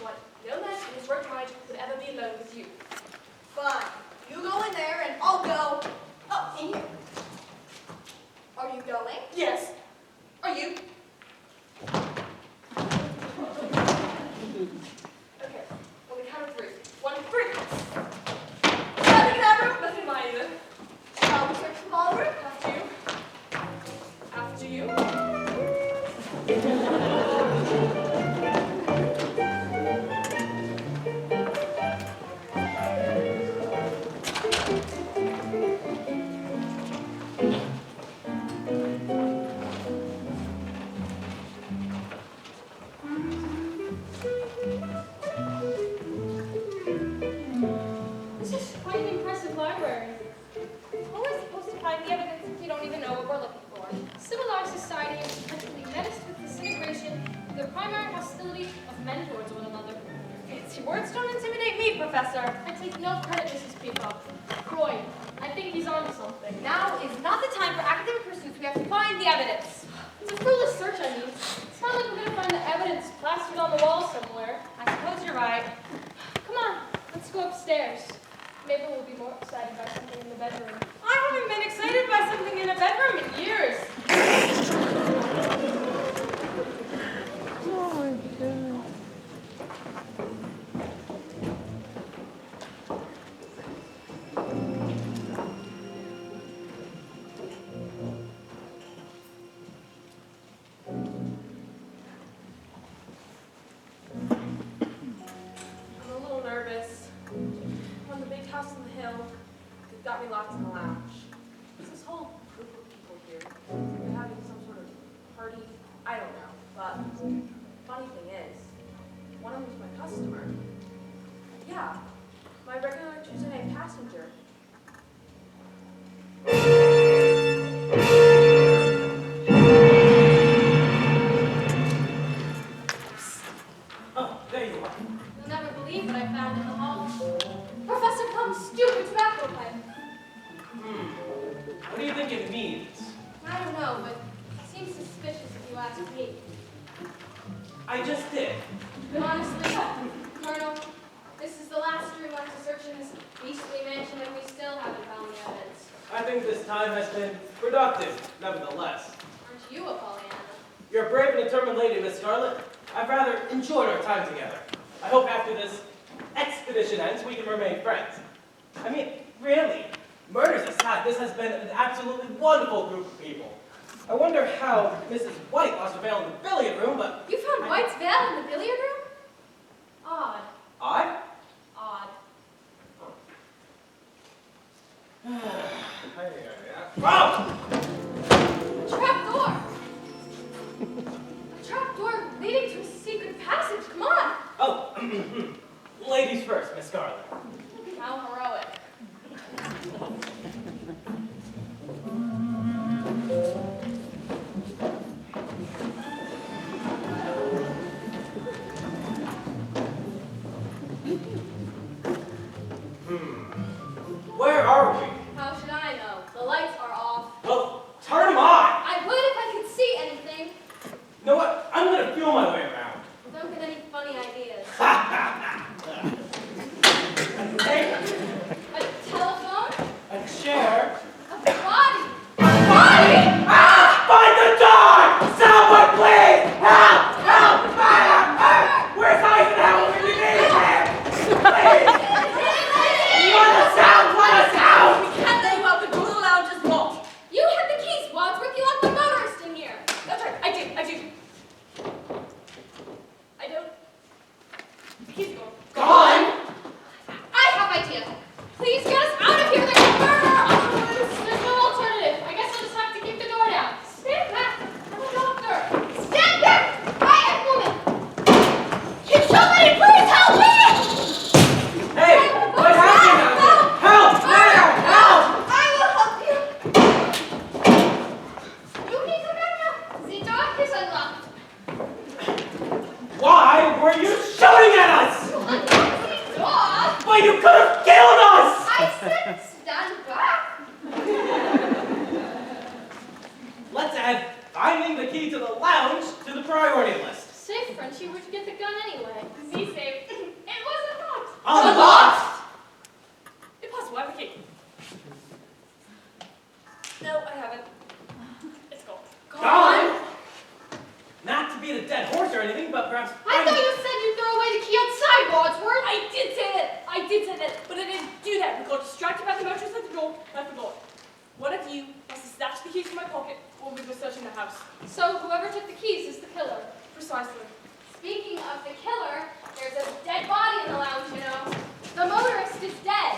want no man in his right mind would ever be alone with you. Fine. You go in there and I'll go. Oh, in here. Are you going? Yes. Are you? Okay, on the count of 3. 1, 3. Nothing in that room? Nothing in mine either. Shall we search the hall room? After you. After you. This is quite an impressive library. How are we supposed to find the evidence if we don't even know what we're looking for? Civilized society is perpetually menaced with disintegration through the primary hostility of men towards one another. Fancy words don't intimidate me, Professor. I take no credit, Mrs. Peacock. Croy, I think he's onto something. Now is not the time for academic pursuits. We have to find the evidence. It's a fruitless search, I mean. It's not like we're going to find the evidence plastered on the wall somewhere. I suppose you're right. Come on, let's go upstairs. Maybe we'll be more excited by something in the bedroom. I haven't been excited by something in a bedroom in years. I'm a little nervous. On the big house on the hill, they've got me locked in the lounge. There's this whole group of people here. They're having some sort of party. I don't know. But funny thing is, one of them is my customer. Yeah, my regular Tuesday night passenger. Oh, there you are. You'll never believe what I found in the hall. Professor Plum's stupid tobacco pipe. What do you think it means? I don't know, but it seems suspicious if you ask me. I just did. Honestly, Colonel, this is the last we went to search in this beastly mansion and we still haven't found the evidence. I think this time has been productive, nevertheless. Aren't you a Pollyanna? You're a brave and determined lady, Miss Scarlet. I've rather enjoyed our time together. I hope after this expedition ends, we can remain friends. I mean, really, murders aside, this has been an absolutely wonderful group of people. I wonder how Mrs. White lost her veil in the billiard room, but... You found White's veil in the billiard room? Odd. Odd? Odd. Oh! A trap door! A trap door leading to a secret passage. Come on! Oh, ladies first, Miss Scarlet. How heroic. Where are we? How should I know? The lights are off. Well, turn them on! I would if I could see anything. You know what? I'm gonna feel my way around. Don't get any funny ideas. Hey, A telephone? a chair. A body? Body! Ah! Find the door! Someone, please! Help! Help! Fire! Where's Eisenhower when you need him? Please! You want the sound? Let us out! We can't let you out. The door to the lounge is locked. You had the keys, Wadsworth. You left the motorist in here. That's right, I do. I don't. He's gone. Gone! I have ideas. Please get us out of here. There's a murder. There's no alternative. I guess I'll just have to keep the door down. Stand back. I'm a doctor. Stand back. Quiet, woman. Can somebody please help me? Hey! What happened out there? Help! Fire! Help! I will help you. You can come back now. The door is unlocked. Why were you shooting at us? Unlocked? Impossible, I have a key. No, I haven't. It's gone. Gone? Not to beat a dead horse or anything, but perhaps... I thought you said you'd throw away the key outside, Wadsworth. I did say that, but I didn't do that. We got distracted by the motorist at the door, and I forgot. One of you must have snatched the keys from my pocket when we were searching the house. So whoever took the keys is the killer. Precisely. Speaking of the killer, there's a dead body in the lounge, you know. The motorist is dead.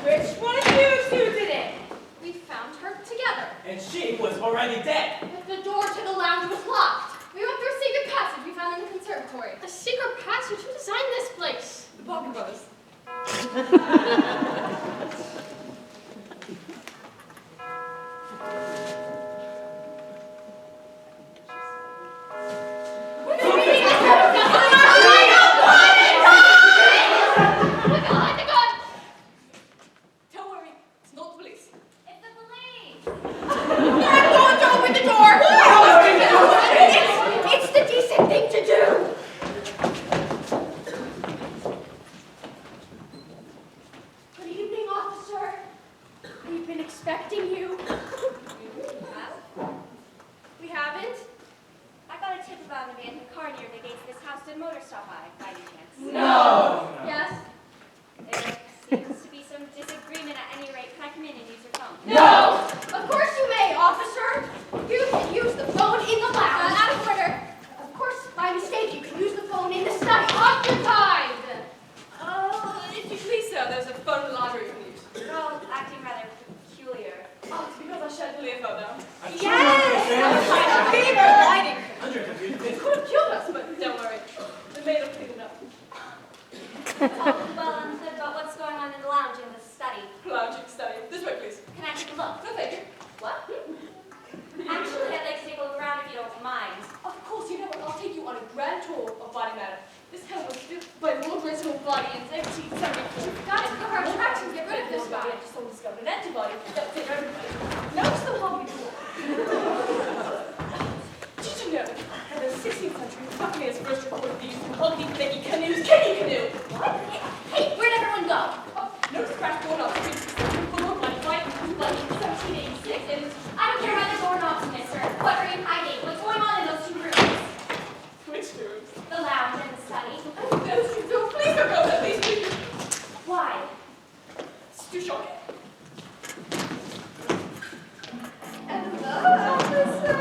Which one of you two did it? We found her together. And she was already dead. But the door to the lounge was locked. We went through a secret passage we found in the conservatory. A secret passage? Who designed this place? The Parker Brothers. Don't worry, it's not the police. It's the police. Don't open the door! It's the decent thing to do! Good evening, officer. We've been expecting you. We haven't? I got a tip about an abandoned car near the gates of this house. Did a motor stop by any chance? No. Yes. There seems to be some disagreement at any rate. Can I come in and use your phone? No! Of course you may, officer. You can use the phone in the lounge. Out of order. Of course, by mistake, you can use the phone in the study. Occupied. If you please, sir, there's a phone in the library you can use. You're all acting rather peculiar. Oh, it's because I shared the phone now. Fever lighting! Under confusion. It could have killed us, but don't worry. The maid will pick it up. Well, but what's going on in the lounge in the study? Lounging study. This way, please. Can I take a look? No, thank you. What? Actually, I'd like to take a look around if you don't mind. Of course, you know what? I'll take you on a grand tour of body matter. This home was built by Lord Reginald Body in 1770. You've got to cover our tracks and get rid of this guy. I just discovered an antibody that will take everybody. Now it's the hobby tour. Did you know that in the 16th century, Buccaneers first recorded the use of bulky, flaky canoes? Can you canoe? What? Hey, where'd everyone go? Oh, no scratch door knobs. Full of like white and bloody 1786 and I don't care about the doorknobs, mister. What are you hiding? What's going on in those two rooms? which rooms? The lounge and the study. Those two, no, please don't go there, please. Why? It's too shocking. Hello, officer.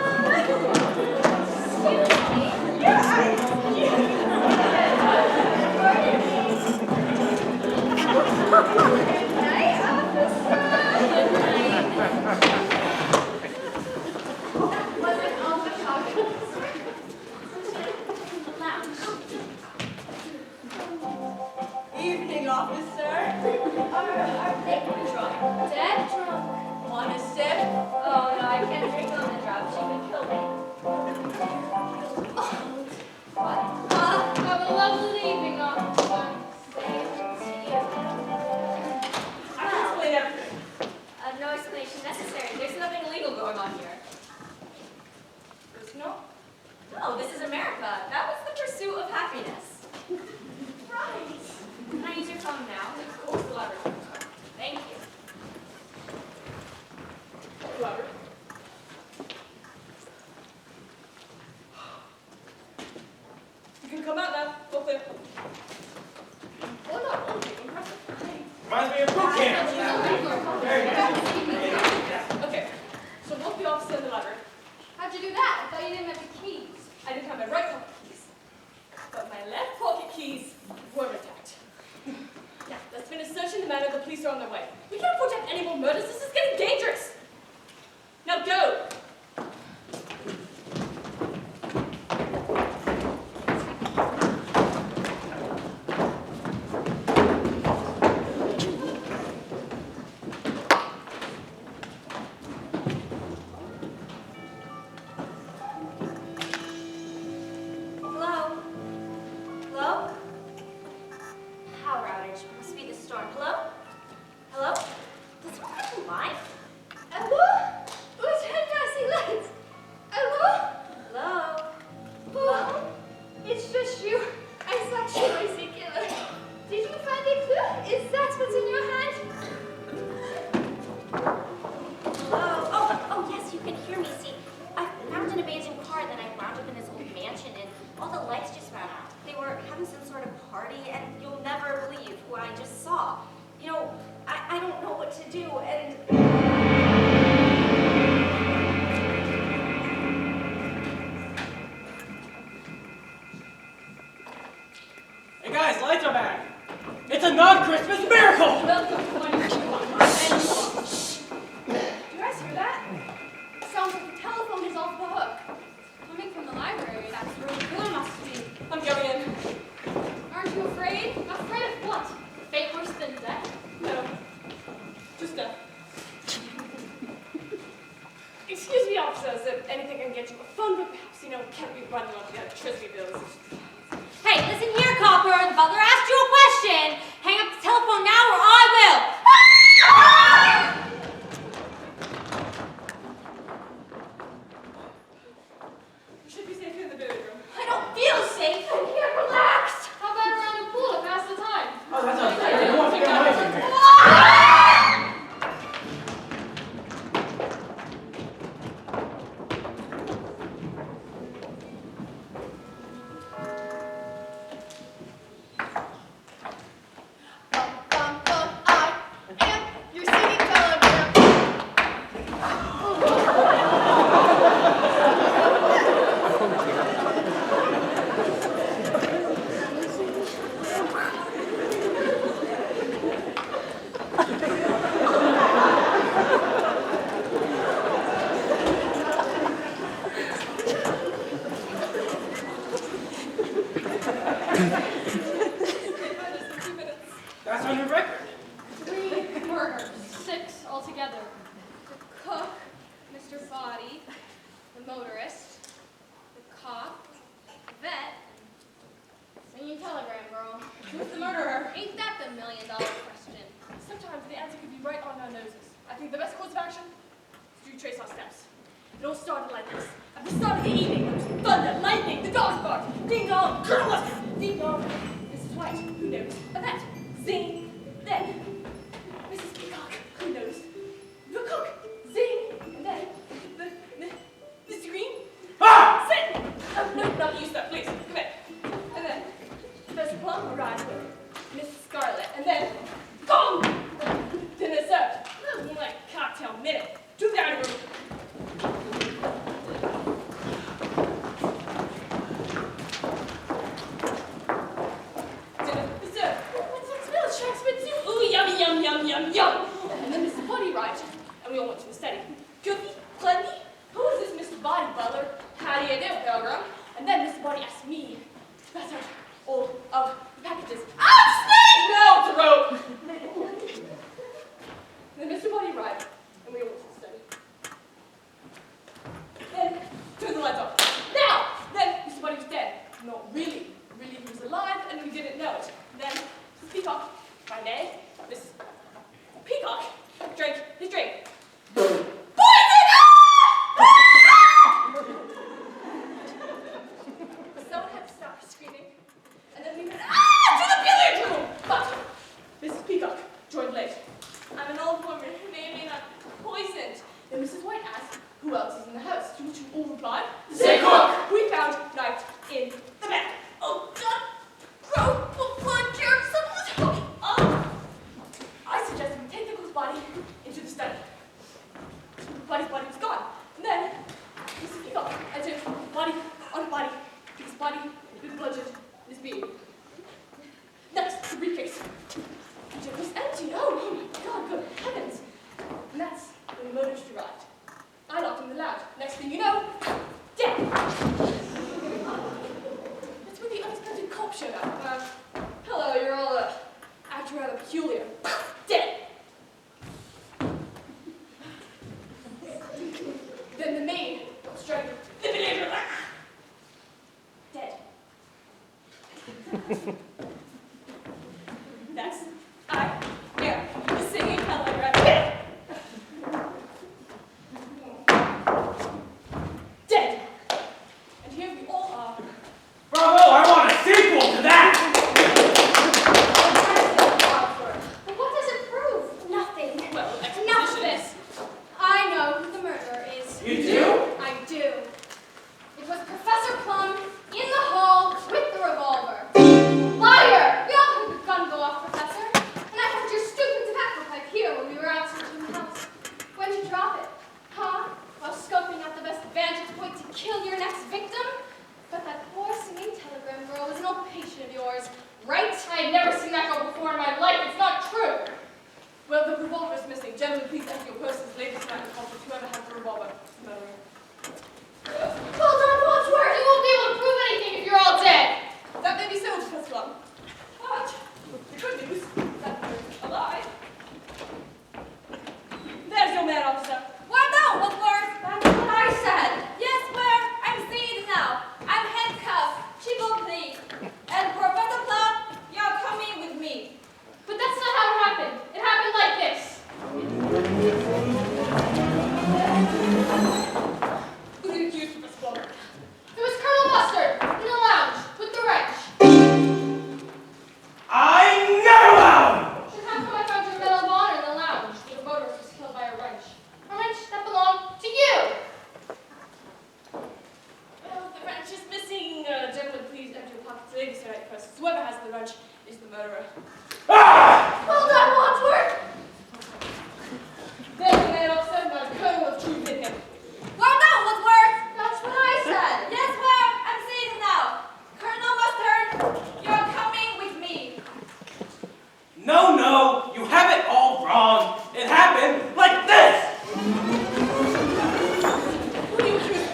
Excuse me. Good night, officer. Wasn't all the talking. Lounge. Evening, officer. Are they drunk? Dead drunk. Want a sip? Oh, no, I can't drink on the drop. She would kill me. What? Have a lovely evening, officer. Same to you. I can explain everything. No explanation necessary. There's nothing illegal going on here. There's no. No, this is America. That was the pursuit of happiness. Right. Can I use your phone now? Of course, the library. Thank you. Library. You can come out now. Go there. Well, not all of you. Impressive. Reminds me of boot camp. Very nice. Okay. So lock the officer in the library. How'd you do that? I thought you didn't have the keys. I didn't have my right pocket keys, but my left pocket keys were intact. Now, let's finish searching the manor. The police are on their way. We can't afford to have any more murders. This is getting dangerous. Now go. Hello? Hello? Power outage. Must be the storm. Hello? Hello? Does someone have a line? Hello? Lieutenant Hey guys, lights are back. It's a non-Christmas miracle! Welcome to my new Do you guys hear that? Sounds like the telephone is off the hook. Coming from the library, that's really cool, must be. I'm going in. Aren't you afraid? Afraid of what? Fate worse than death? No. Just a... Excuse me, officers, if anything can get you a phone, but perhaps, can't be running up the electricity bills. Hey, listen here, copper. The butler asked you a question. Hang up the telephone now or I will. You should be safe in the bedroom. I don't feel safe. I can't relax. How about around the pool to pass the time? Oh, that sounds great. I want to get away from here. I am your singing telegram. That's on your record. 3 murders, 6 altogether. The cook, Mr. Body, the motorist, the cop, the vet, singing telegram girl. Who's the murderer? Ain't that the $1 million question? Sometimes the answer could be right on our noses. I think the best course of action is to retrace our steps. It all started like this. At the start of the evening, there was thunder, lightning, the dogs barked, ding dong, Colonel Lester, ding dong, Mrs. White, who knows, a vet, zing, then Mrs. Peacock, who knows, the cook, zing, and then the scream, Ah! sit! Oh, no, not you, sir, please, come in. And then Professor Plum arrived with Mrs. Scarlet, and then, gong! Dinner served. More like cocktail minute. To the dining room. Dinner is served. What's that smell? Shark's fin soup. Ooh, yummy, yum, yum, yum, yum. And then Mr. Body arrived, and we all went to the study. Cookie, plenty. Who is this Mr. Body, butler? How do you do, Pilgrim? And then Mr. Body asked me to pass out all of the packages. Ah, snake! No, throat. Then Mr. Body arrived, and we all went to the study. Then, turn the lights off. Now! Then, Mr. Body was dead. Not really. Really, he was alive, and we didn't know it. Then, Mrs. Peacock, by name, Mrs. Peacock, drank his drink. Poison! Someone had to stop screaming, and then we went, to the billiard room! But, Mrs. Peacock joined late. I'm an old woman who may or may not be poisoned. Then Mrs. White asked, who else is in the house? To which we all replied, Say cook! We found knife in the bed. Oh, God! Gross! Blood, germs, someone was hooking. Oh! I suggested we take the cook's body into the study. The body's body was gone. And then, Mrs. Peacock, I took body on body, took his body, with bludgeoned his beard. Next, the briefcase. It was empty. Oh my God, good heavens. And that's when the motorist arrived. I locked him in the lounge. Next thing you know, dead. That's when the unexpected cop showed up. Hello, you're all acting rather peculiar. Dead. Then the maid struck the villager. Dead. Next, I am the singing telegram. Dead. And here we all are. Bravo! I want a sequel to that! But what does it prove? Nothing. Well, Enough of exposition. this. I know who the murderer is. You do? I do. It was Professor Plum in the hall with the revolver. Liar! Wadsworth. Right? I had never seen that girl before in my life. It's not true. Well, the revolver is missing. Gentlemen, please enter your purses. Ladies, tonight is comfort. Whoever has the revolver. Murderer. Well done, Wadsworth. You won't be able to prove anything if you're all dead. That may be so, Professor Plum. But the good news is that you're alive. There's your man, officer. Well, no, Woodworth. That's what I said. Yes, where? I'm seeing it now. I'm handcuffed. Chivo, please. And Professor Plum, you're coming with me. But that's not how it happened. It happened like this. Who do you accuse, Professor Plum? It was Colonel Mustard in the lounge with the wrench. I'm not allowed! And how come I found your Medal of Honor in the lounge where the motorist was killed by a wrench? A wrench that belonged to you. Well, the wrench is missing. Gentlemen, please enter your pockets. Ladies, tonight, purses. Whoever has the wrench is the murderer. Ah! Well done, Wadsworth. There's the man, officer. Not a kernel of truth in him. Well, no, Woodworth. That's what I said. Yes, where? I'm seeing it now. Colonel Mustard, you're coming with me. No, no, you have it all wrong. It happened like this. Who do you accuse?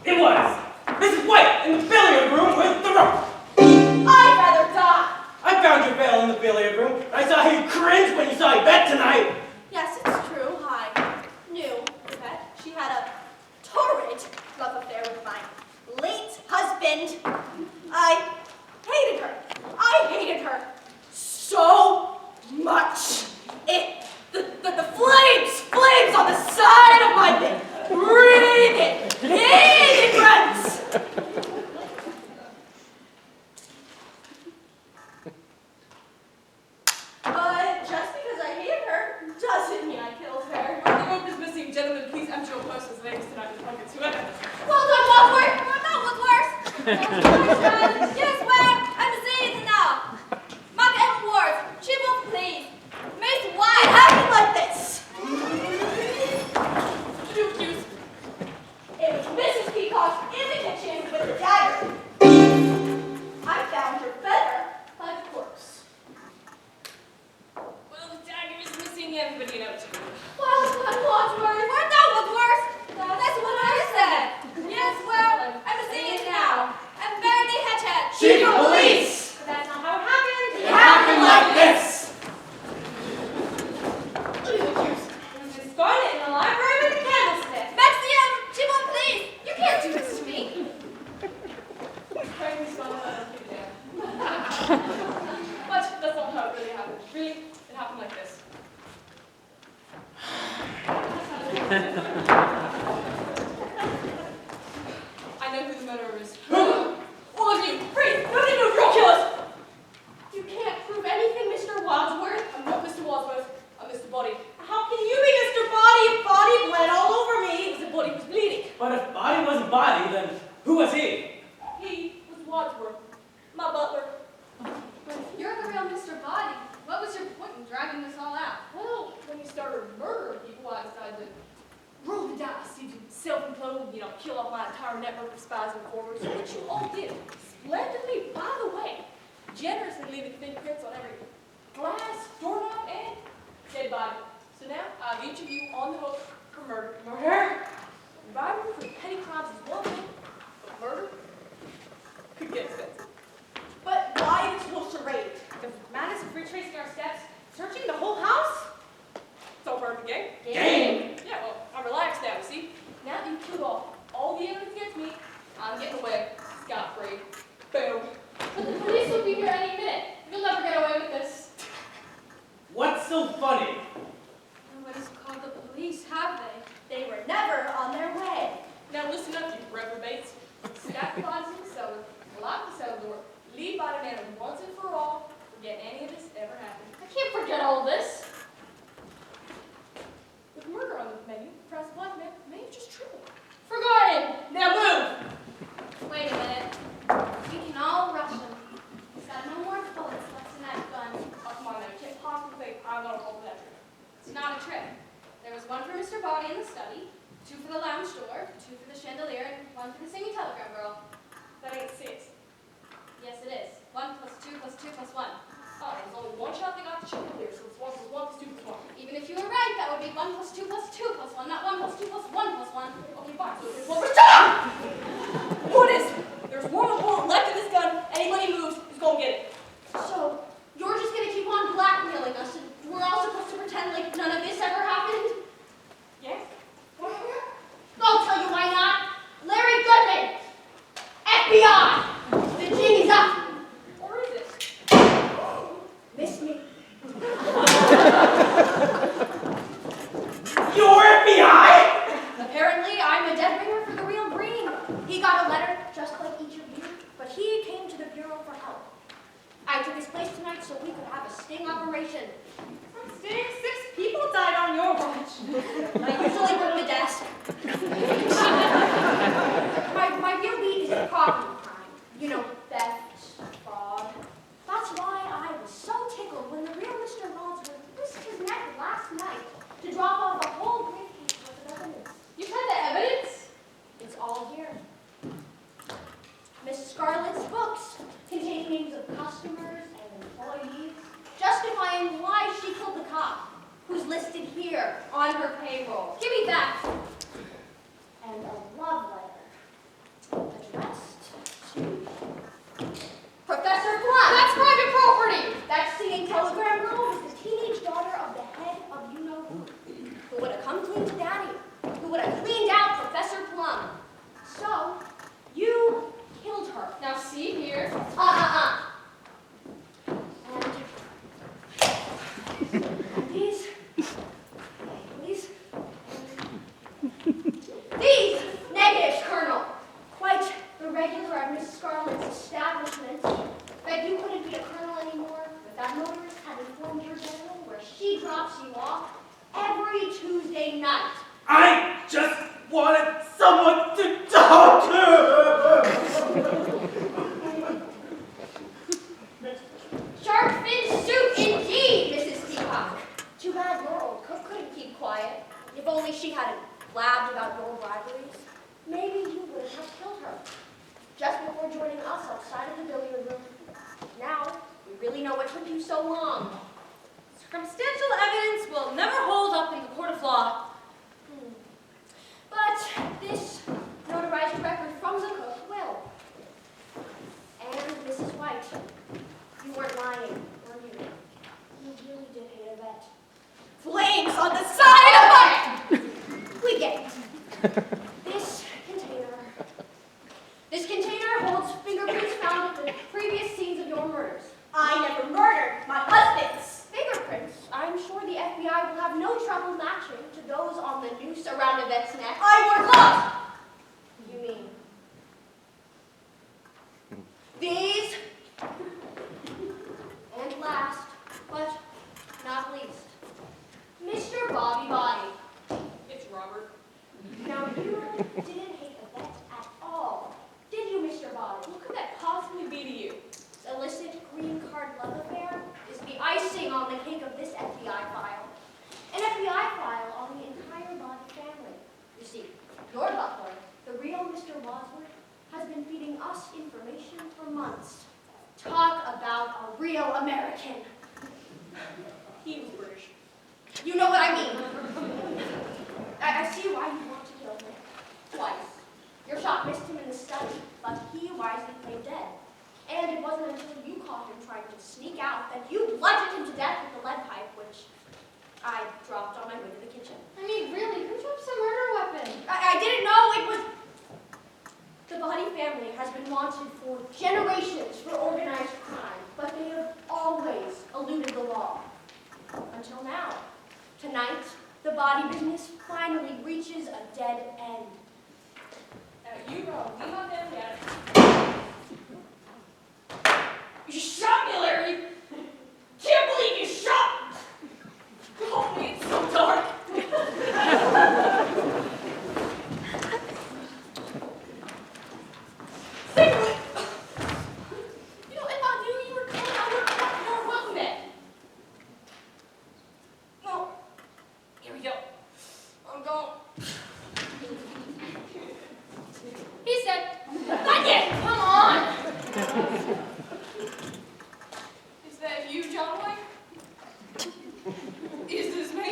It was Mrs. White in the billiard room with the rope. I'd rather die. I found your veil in the billiard room. I saw how you cringed when you saw Yvette tonight. Yes, it's true. I knew that she had a torrid love affair with my late husband. I hated her. I hated her so much. The flames on the side of my bed. Breathing immigrants. But just because I hated her doesn't mean I killed her. Well, the rope is missing. Gentlemen, please empty your purses. Ladies, tonight is pockets. Whoever has it. Well done, Wadsworth. Well, no, Woodworth. Yes, where? I'm seeing it now. Mark Edwards, Chivo, please. Miss White. It happened like this. Who do you accuse? It was Mrs. Peacock in the kitchen with the dagger. I found her better by the corpse. Well, the dagger is missing. Everybody knows it. Well done, Wadsworth. Well done, Woodworth. That's what I said. Yes, well, I'm seeing it now. I'm very the hedgehog. Chief of police! But that's not how it happened. It happened like this. Who do you accuse? It was Miss Scarlet in the library with the candlestick. Maxim, Chivo, please. You can't do this to me. Pray me, Scarlet, I don't give a damn. But that's not how it really happened. Really, it happened like this. I know who the murderer is. All of you, freeze! Nobody knows you're killers! You can't prove anything, Mr. Wadsworth. I'm not Mr. Wadsworth. I'm Mr. Body. How can you be Mr. Body if Body bled all over me? Because the body was bleeding. But if Body wasn't Body, then who was he? He was Wadsworth, my butler. But if you're the real Mr. Body, what was your point in dragging this all out? Well, when you started murdering people, I decided to roll the dice, see if you self-implode, kill off my entire network of spies and informers, which you all did splendidly, by the way, generously leaving fingerprints on every glass, doorknob, and dead body. So now I have each of you on the hook for murder. Murder? Surviving for petty crimes is one thing, but murder could get expensive. But why this whole charade? The madness of retracing our steps, searching the whole house. It's all part of the game. Game! Yeah, well, I'm relaxed now, you see? Now that you've killed off all the evidence against me, I'm getting away scot-free. Boom. But the police will be here any minute. You'll never get away with this. What's so funny? Nobody's called the police, have they? They were never on their way. Now listen up, you reprobates. Stack the bodies in the cellar, lock the cellar door, leave body man once and for all, forget any of this ever happened. I can't forget all this. With murder on the menu, perhaps black man may have just tripled. Forgotten. Now move! Wait a minute. We can all rush him. He's got no more bullets left in that gun. Oh, come on now, you can't possibly think I'm gonna roll for that trick. It's not a trick. There was one for Mr. Body in the study, 2 for the lounge door, 2 for the chandelier, and 1 for the singing telegram girl. That ain't 6. Yes, it is. 1 plus 1 plus 2 plus 2 plus 1, not 1 plus 2 plus 1 plus 1. Okay, fine. So there's 1 plus... Shut up! What is? There's more than bullet left in this gun. Anybody moves is gonna get it. So, you're just gonna keep on blackmailing us, and we're all supposed to pretend like none of this ever happened? Yes? I'll tell you why not. Larry Goodman, FBI. The jig is up. Or is it? Miss me. Your FBI? Apparently, I'm a dead ringer for the real Green. He got a letter just like each of you, but he came to the Bureau for help. I took his place tonight so we could have a sting operation. Sting, 6 people died on your watch. I usually work the desk. my real beat is property crime. You know, theft, fraud. That's why I was so tickled when the real Mr. Wadsworth risked his neck last night to drop off a whole briefcase worth of evidence. You've had the evidence? It's all here. Miss Scarlett's books contain names of customers and employees, justifying why she killed the cop, who's listed here on her payroll. Give me that. And a love letter addressed to Professor Blood. That's private property. That singing telegram girl was the teenage daughter of the head of you-know-who would have come clean to Daddy, who would have cleaned out Professor Plum. So, you killed her. Now see here. And these negatives, Colonel. Quite irregular at Miss Scarlett's establishment. Bet you couldn't be a colonel anymore if that motorist had informed your general where she drops you off every Tuesday night. I just wanted someone to talk to! Shark fin soup indeed, Mrs. Peacock. Too bad your old cook couldn't keep quiet. If only she hadn't blabbed about your briberies, maybe you would have killed her. Just before joining us outside of the billiard room. Now, we really know what took you so long. Circumstantial evidence will never hold up in the court of law. But this notarized record from the cook will. And Mrs. White, you weren't lying, were you? You really did hate Yvette. Flames on the side of her! We get it. This container holds fingerprints found at the previous scenes of your murders. I never murdered my husband's fingerprints. I'm sure the FBI will have no trouble matching to those on the noose around Yvette's neck. I wore gloves! You mean these? And last, but not least, Mr. Bobby Body. It's Robert. Now you didn't hate Yvette at all, did you, Mr. Body? What could that possibly be to you? This illicit green card love affair is the icing on the cake of this FBI file. An FBI file on the entire Body family. You see, your butler, the real Mr. Wadsworth, has been feeding us information for months. Talk about a real American. He was British. You know what I mean. I see why you want to kill him. Twice. Your shot missed him in the study, but he wisely played dead. And it wasn't until you caught him trying to sneak out that you bludgeoned him to death with the lead pipe, which I dropped on my way to the kitchen. I mean, really, who drops a murder weapon? I didn't know it was... The Body family has been wanted for generations for organized crime, but they have always eluded the law. Until now. Tonight, the Body business finally reaches a dead end. Now you go. Leave on them yet. You shot me, Larry! Can't believe you shot! Oh, it's so dark. Secretly, you know, if I knew you were coming, I would have kept your welcome bed. No. Here we go. I'm going. He's dead. Not yet! Come on! Is that you, John Wayne? Is this me?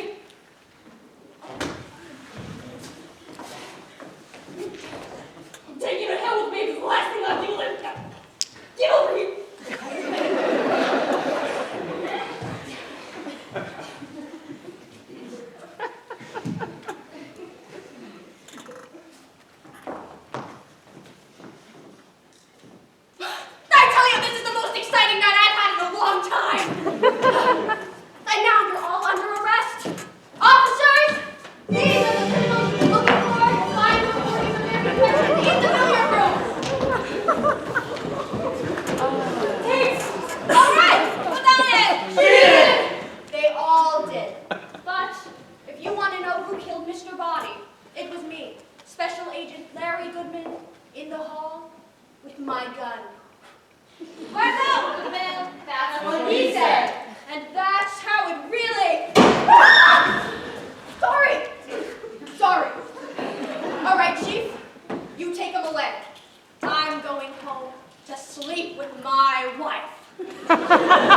my wife.